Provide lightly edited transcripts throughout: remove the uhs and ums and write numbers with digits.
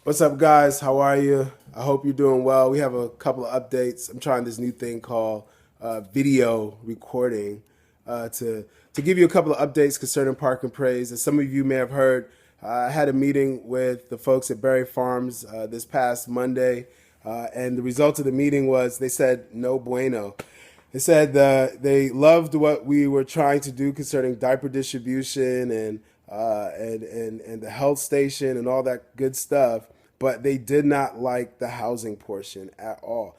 What's up, guys? How are you? I hope you're doing well. We have a couple of updates. I'm trying this new thing called video recording to give you a couple of updates concerning Park and Praise. As some of you may have heard, I had a meeting with the folks at Berry Farms this past Monday, and the result of the meeting was they said no bueno. They said they loved what we were trying to do concerning diaper distribution and the health station and all that good stuff, but they did not like the housing portion at all.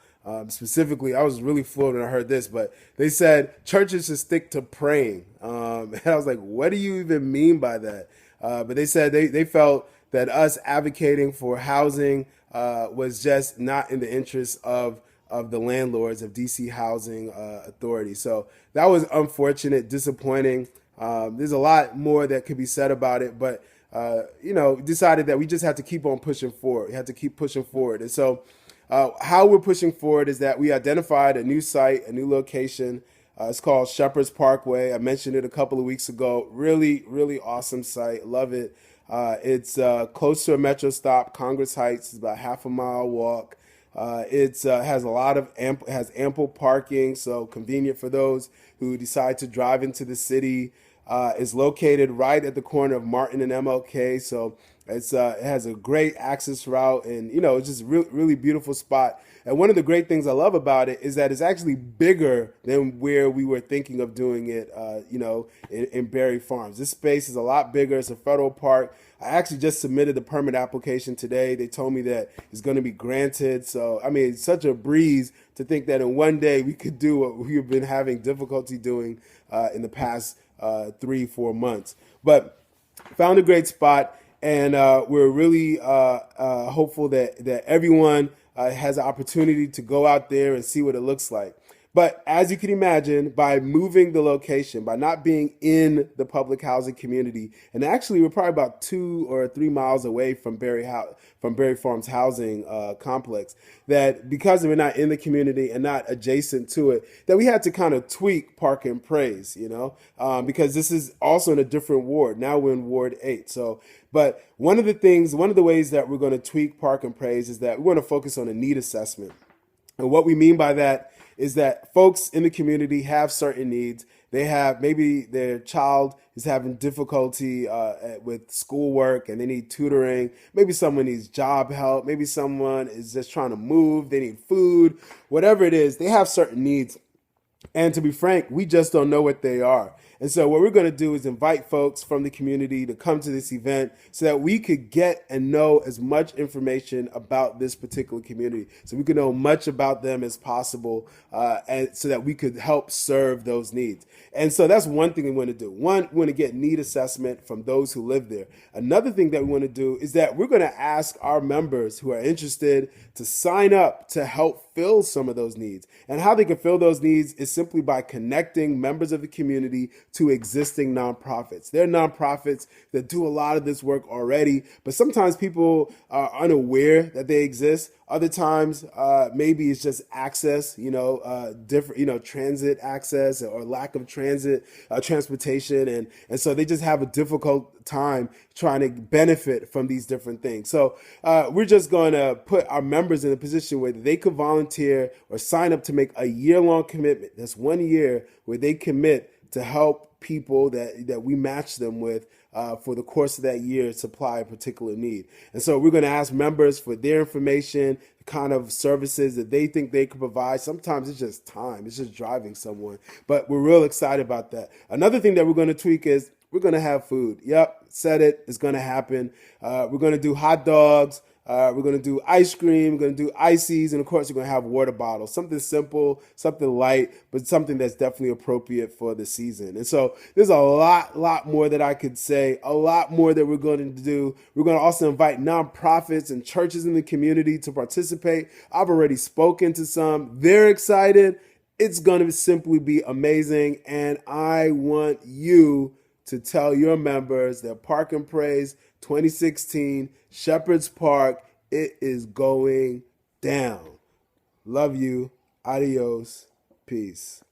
Specifically, I was really floored when I heard this, but they said churches should stick to praying. And I was like, what do you even mean by that? But they said they felt that us advocating for housing was just not in the interest of the landlords of DC Housing Authority. So that was unfortunate, disappointing. There's a lot more that could be said about it, but decided that we just had to keep on pushing forward. We had to keep pushing forward, and so how we're pushing forward is that we identified a new site, a new location. It's called Shepherd's Parkway. I mentioned it a couple of weeks ago. Really, really awesome site. Love it. It's close to a metro stop, Congress Heights. It's about half a mile walk. It has a lot of has ample parking, so convenient for those who decide to drive into the city. It's located right at the corner of Martin and MLK, so it has a great access route, and it's just really beautiful spot. And one of the great things I love about it is that it's actually bigger than where we were thinking of doing it. In Berry Farms, this space is a lot bigger. It's a federal park. I actually just submitted the permit application today. They told me that it's going to be granted. So, I mean, it's such a breeze to think that in one day we could do what we've been having difficulty doing in the past 3-4 months. But found a great spot, and we're really hopeful that everyone has an opportunity to go out there and see what it looks like. But as you can imagine, by moving the location, by not being in the public housing community, and actually we're probably about 2 or 3 miles away from Berry Farms housing complex, that because we're not in the community and not adjacent to it, that we had to kind of tweak Park and Praise, because this is also in a different ward. Now we're in Ward 8. So, but one of the ways that we're going to tweak Park and Praise is that we're going to focus on a need assessment. And what we mean by that is that folks in the community have certain needs. They have, maybe their child is having difficulty with schoolwork and they need tutoring. Maybe someone needs job help. Maybe someone is just trying to move. They need food. Whatever it is, they have certain needs. And to be frank, we just don't know what they are. And so what we're going to do is invite folks from the community to come to this event so that we could get and know as much information about this particular community, so we could know much about them as possible, and so that we could help serve those needs. And so that's one thing we want to do. One, we want to get need assessment from those who live there. Another thing that we want to do is that we're going to ask our members who are interested to sign up to help fill some of those needs. And how they can fill those needs is simply by connecting members of the community to existing nonprofits. There are nonprofits that do a lot of this work already, but sometimes people are unaware that they exist. Other times, maybe it's just access, different, transit access or lack of transportation. And so they just have a difficult time trying to benefit from these different things. So we're just going to put our members in a position where they could volunteer or sign up to make a year-long commitment. That's 1 year where they commit to help people that we match them with for the course of that year supply a particular need. And so we're going to ask members for their information, the kind of services that they think they could provide. Sometimes it's just time. It's just driving someone. But we're real excited about that. Another thing that we're going to tweak is we're going to have food. Yep, said it. It's going to happen. We're going to do hot dogs. We're going to do ice cream. We're going to do ices. And of course, we're going to have water bottles. Something simple, something light, but something that's definitely appropriate for the season. And so there's a lot more that I could say, a lot more that we're going to do. We're going to also invite nonprofits and churches in the community to participate. I've already spoken to some. They're excited. It's going to simply be amazing. And I want you to tell your members that Park and Praise 2016, Shepherd's Park, it is going down. Love you. Adios. Peace.